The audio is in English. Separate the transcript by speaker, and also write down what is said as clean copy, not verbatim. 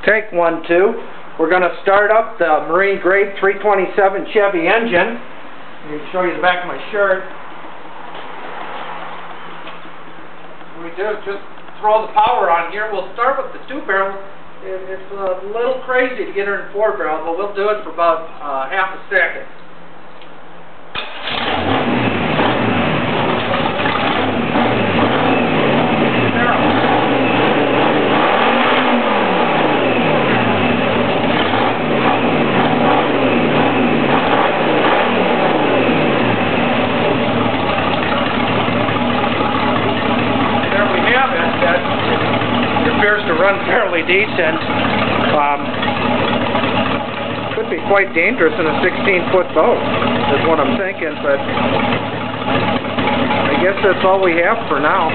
Speaker 1: Take 1, 2. We're going to start up the marine grade 327 Chevy engine. Let me show you the back of my shirt. What we do is just throw the power on here. We'll start with the 2 barrel. It's a little crazy to get her in 4 barrel, but we'll do it for about half a second. Appears to run fairly decent. Could be quite dangerous in a 16-foot boat, is what I'm thinking, but I guess that's all we have for now.